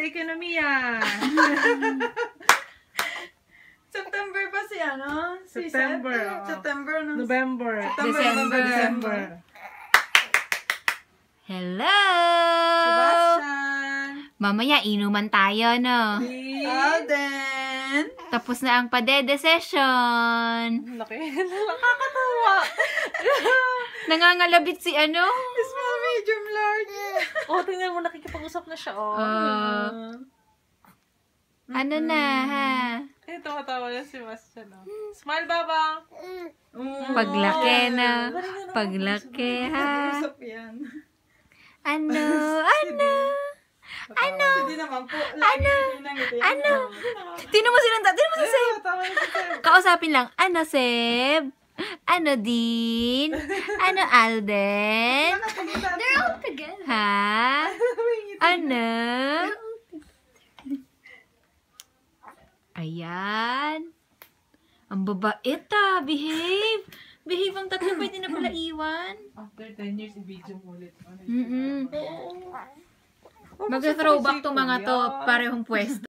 sa ekonomiya. September pa si ano? Si September. September, no? November. December. Hello! Sebastian. Mamaya, inuman tayo, no? Alden. Tapos na ang padede session. Laki. Nakakatawa. Nangangalabit si ano? Small, medium, large. Oh, tingnan mo, nakikipag-usap na siya, oh. Ano na, ha? Eh, tumatawa na si Sebastian, oh. Smile, Baba. Paglaki na. Paglaki, ha? Usap yan. Ano? Hindi naman po. Ano? Tino mo sinanta. Tino mo si Seb. Tawa na si Seb. Kausapin lang. Ano, Seb? Ano, Dean? Ano, Alden? They're all together. Ha? Ano? Ayan. Ang babait, ah. Behave. Behave ang tatlo. Pwede na pala iwan. After 10 years, i-video mo ulit. Mag-throwback tong mga to. Parehong pwesto.